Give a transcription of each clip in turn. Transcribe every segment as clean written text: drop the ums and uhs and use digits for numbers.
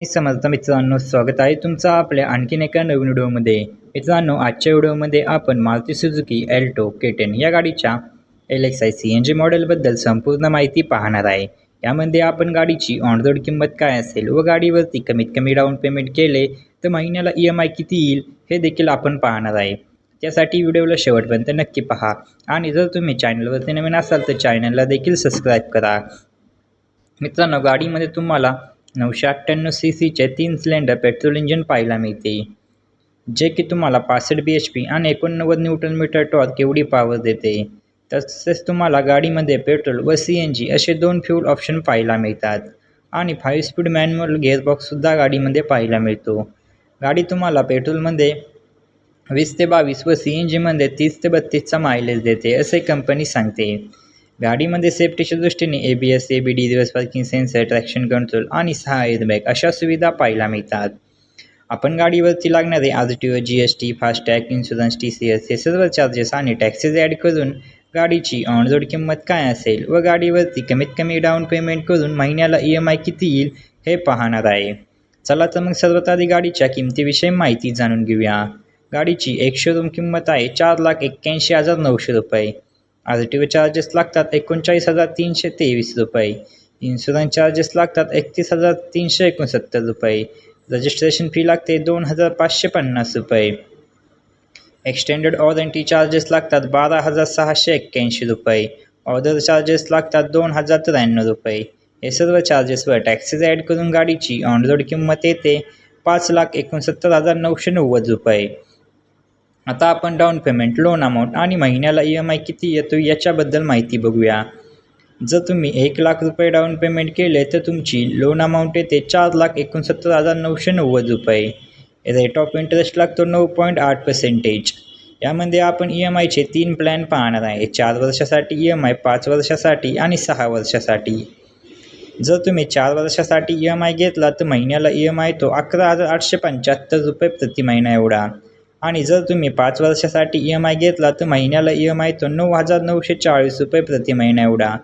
समर्थ मित्रांनो, स्वागत आहे तुमचं आपल्या आणखीन एका नवीन व्हिडिओमध्ये. मित्रांनो, आजच्या व्हिडिओमध्ये आपण मारुती सुझुकी अल्टो K10 या गाडीच्या LXi CNG मॉडेलबद्दल संपूर्ण माहिती पाहणार आहे. यामध्ये आपण गाडीची ऑन रोड किंमत काय असेल व गाडीवरती कमीत कमी डाऊन पेमेंट केले तर महिन्याला EMI किती येईल हे देखील आपण पाहणार आहे. त्यासाठी व्हिडिओला शेवटपर्यंत नक्की पहा आणि जर तुम्ही चॅनलवरती नवीन असाल तर चॅनलला देखील सबस्क्राईब करा. मित्रांनो, गाडीमध्ये तुम्हाला 998 सीसीचे 3 सिलेंडर पेट्रोल इंजिन पाहायला मिळते, जे की तुम्हाला 65 bhp आणि 89 न्यूटन मीटर टॉर्क एवढी पॉवर देते. तसेच तुम्हाला गाडीमध्ये पेट्रोल व CNG असे 2 फ्यूल ऑप्शन पाहायला मिळतात आणि 5 स्पीड मॅन्युअल गिअरबॉक्ससुद्धा गाडीमध्ये पाहायला मिळतो. गाडी तुम्हाला पेट्रोलमध्ये 20 ते 22 व CNGमध्ये 30 ते 32चा मायलेज देते असे कंपनी सांगते. गाडीमध्ये सेफ्टीच्या दृष्टीने ABS, ABD, reverse parking sensor, traction control आणि 6 एअरबॅग अशा सुविधा पाहायला मिळतात. आपण गाडीवरती लागणारे RTO, GST, FASTag, insurance, TCS हे सर्व चार्जेस आणि टॅक्सेस ॲड करून गाडीची ऑन रोड किंमत काय असेल व गाडीवरती कमीत कमी डाऊन पेमेंट करून महिन्याला EMI किती येईल हे पाहणार आहे. चला तर मग सर्वात आधी गाडीच्या किमतीविषयी माहिती जाणून घेऊया. गाडीची एक शोरूम किंमत आहे 4,81,900 रुपये. RTO चार्जेस लागतात 39,323 रुपये. इन्शुरन्स चार्जेस लागतात 31,369 रुपये. रजिस्ट्रेशन फी लागते 2,550 रुपये. एक्सटेंडेड वॉरंटी चार्जेस लागतात 12,681 रुपये. ऑर्डर चार्जेस लागतात 2,093 रुपये. हे सर्व चार्जेसवर टॅक्सेस ॲड करून गाडीची ऑन रोड किंमत येते 5,69,990 रुपये. आता आपण डाऊन पेमेंट, लोन अमाऊंट आणि महिन्याला EMI किती येतो याच्याबद्दल माहिती बघूया. जर तुम्ही 1 लाख रुपये डाऊन पेमेंट केले तर तुमची लोन अमाऊंट येते 4,69,990 रुपये. रेट ऑफ इंटरेस्ट लागतो 9.8%. यामध्ये आपण EMIचे 3 प्लॅन पाहणार आहे. 4 वर्षासाठी EMI, 5 वर्षासाठी आणि 6 वर्षासाठी. जर तुम्ही 4 वर्षासाठी EMI घेतला तर महिन्याला EMI तो 11,875 रुपये प्रति महिना एवढा. आणि जर तुम्ही 5 वर्षासाठी EMI घेतला तर महिन्याला EMI तो 9,940 रुपये प्रति महिना एवढा.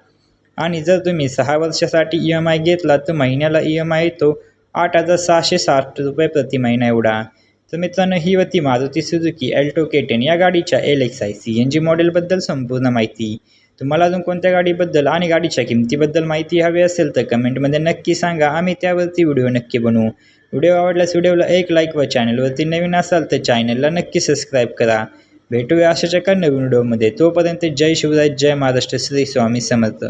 आणि जर तुम्ही 6 वर्षासाठी EMI घेतला तर महिन्याला EMI तो 8,660 रुपये प्रति महिना एवढा. तर मित्रांनो, ही होती मारुती सुझुकी अल्टो K10 या गाडीच्या LXi CNG मॉडेलबद्दल संपूर्ण माहिती. तुम्हाला अजून कोणत्या गाडीबद्दल आणि गाडीच्या किमतीबद्दल माहिती हवी असेल तर कमेंटमध्ये नक्की सांगा. आम्ही त्यावरती व्हिडिओ नक्की बनवू. व्हिडिओ आवडल्यास व्हिडिओला एक लाईक व चॅनलवरती नवीन असाल तर चॅनलला नक्की सबस्क्राईब करा. भेटूया अशाच एका नवीन व्हिडिओमध्ये. तोपर्यंत जय शिवराय, जय महाराष्ट्र, श्री स्वामी समर्थ.